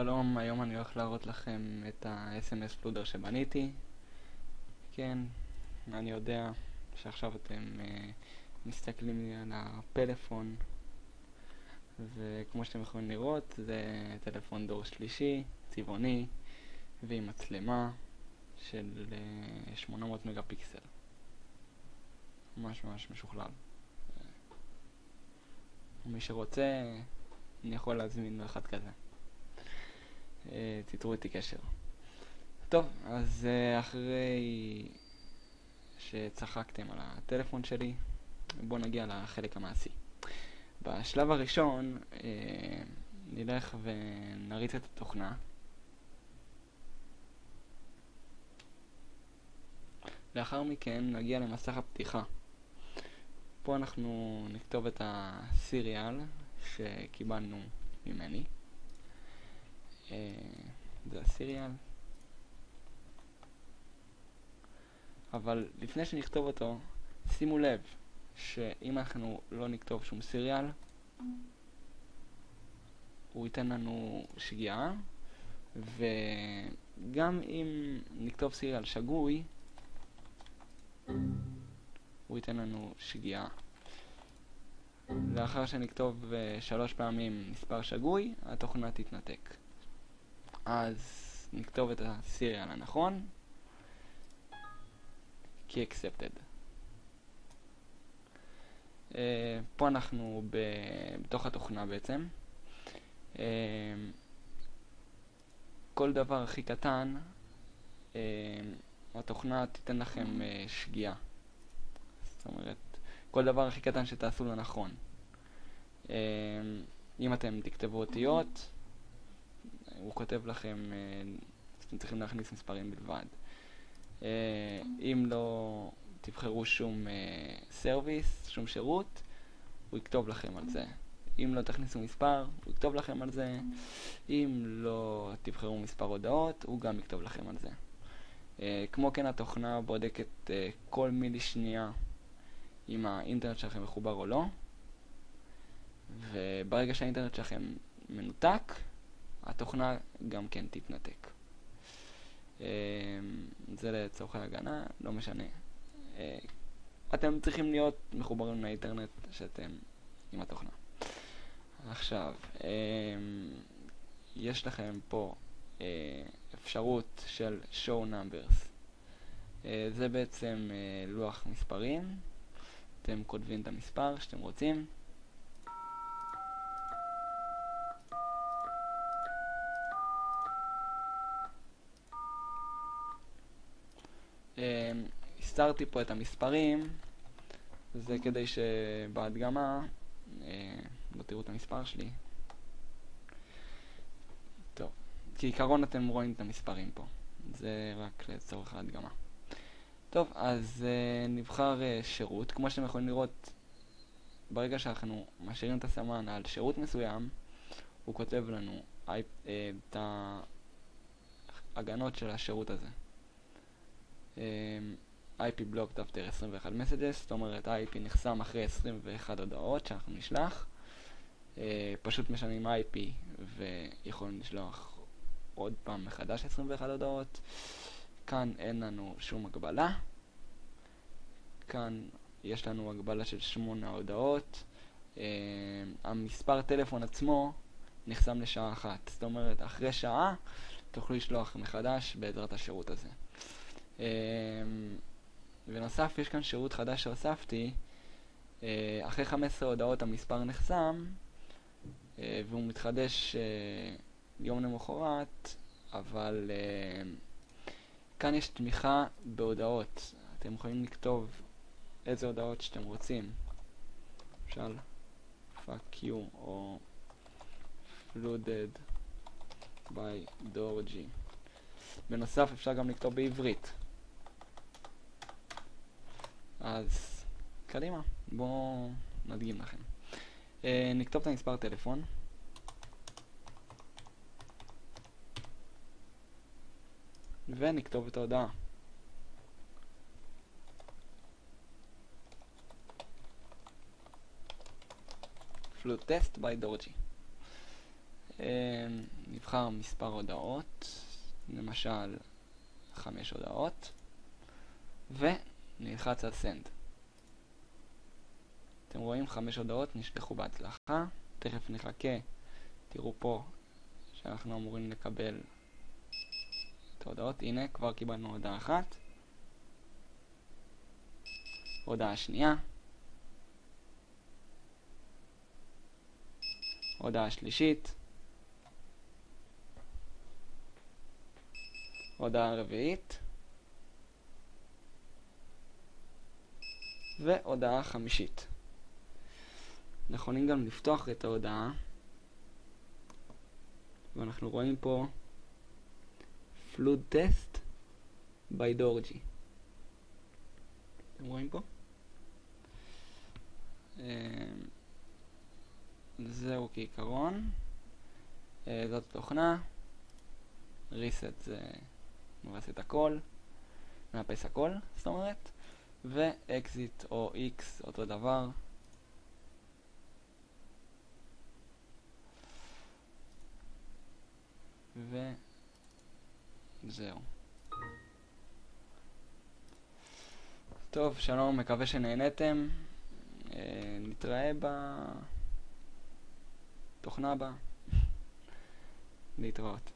שלום, היום אני הולך להראות לכם את ה-SMS פלודר שבניתי. כן, אני יודע שעכשיו אתם מסתכלים לי על הפלאפון, וכמו שאתם יכולים לראות זה טלפון דור שלישי, צבעוני, ועם מצלמה של 800 מגה פיקסל. ממש ממש משוכלל. מי שרוצה, אני יכול להזמין לו אחד כזה. תיתרו איתי קשר. טוב, אז אחרי שצחקתם על הטלפון שלי, בואו נגיע לחלק המעשי. בשלב הראשון נלך ונריץ את התוכנה. לאחר מכן נגיע למסך הפתיחה. פה אנחנו נכתוב את הסיריאל שקיבלנו ממני. זה הסיריאל. אבל לפני שנכתוב אותו, שימו לב שאם אנחנו לא נכתוב שום סיריאל, הוא ייתן לנו שגיאה, וגם אם נכתוב סיריאל שגוי, הוא ייתן לנו שגיאה. לאחר שנכתוב 3 פעמים מספר שגוי, התוכנה תתנתק. אז נכתוב את הסיריאל הנכון, כי accepted. פה אנחנו בתוך התוכנה בעצם. כל דבר הכי קטן, התוכנה תיתן לכם שגיאה. זאת אומרת, כל דבר הכי קטן שתעשו לא נכון. אם אתם תכתבו אותיות, הוא כותב לכם, אתם צריכים להכניס מספרים בלבד. אם לא תבחרו שום סרוויס, שום שירות, הוא יכתוב לכם על זה. אם לא תכניסו מספר, הוא יכתוב לכם על זה. אם לא תבחרו מספר הודעות, הוא גם יכתוב לכם על זה. כמו כן, התוכנה בודקת כל מילי שנייה אם האינטרנט שלכם מחובר או לא, וברגע שהאינטרנט שלכם מנותק, התוכנה גם כן תתנתק. זה לצורכי הגנה, לא משנה. אתם צריכים להיות מחוברים לאינטרנט שאתם עם התוכנה. עכשיו, יש לכם פה אפשרות של show numbers. זה בעצם לוח מספרים. אתם כותבים את המספר שאתם רוצים. הסתרתי פה את המספרים, זה כדי שבהדגמה לא תראו את המספר שלי. טוב, כעיקרון אתם רואים את המספרים פה, זה רק לצורך ההדגמה. טוב, אז נבחר שירות. כמו שאתם יכולים לראות, ברגע שאנחנו משאירים את הסמן על שירות מסוים, הוא כותב לנו את ההגנות של השירות הזה. IP blocked after 21 messages, זאת אומרת IP נחסם אחרי 21 הודעות שאנחנו נשלח. פשוט משנים IP ויכולים לשלוח עוד פעם מחדש 21 הודעות. כאן אין לנו שום הגבלה. כאן יש לנו הגבלה של 8 הודעות. המספר טלפון עצמו נחסם לשעה אחת, זאת אומרת אחרי שעה תוכלו לשלוח מחדש בעזרת השירות הזה. ונוסף, יש כאן שירות חדש שהוספתי. אחרי 15 הודעות המספר נחסם, והוא מתחדש יום למחרת, אבל כאן יש תמיכה בהודעות. אתם יכולים לכתוב איזה הודעות שאתם רוצים. למשל, fuck you או flooded by Dorji. בנוסף, אפשר גם לכתוב בעברית. אז קדימה, בואו נדגים לכם. נכתוב את המספר טלפון. ונכתוב את ההודעה. Flood test by Dorji. נבחר מספר הודעות, למשל 5 הודעות, ונלחץ על send. אתם רואים 5 הודעות נשלחו בהצלחה. תכף נחכה, תראו פה שאנחנו אמורים לקבל את ההודעות. הנה, כבר קיבלנו הודעה אחת, הודעה שנייה, הודעה שלישית, הודעה רביעית, והודעה חמישית. נכונים גם לפתוח את ההודעה, ואנחנו רואים פה flood test by Dorji. אתם רואים פה? זהו כעיקרון. זאת תוכנה. reset זה מרסט הכל, מאפס הכל, זאת אומרת, ו-exit או x אותו דבר. וזהו. טוב, שלום, מקווה שנהנתם. נתראה בתוכנה הבאה. להתראות.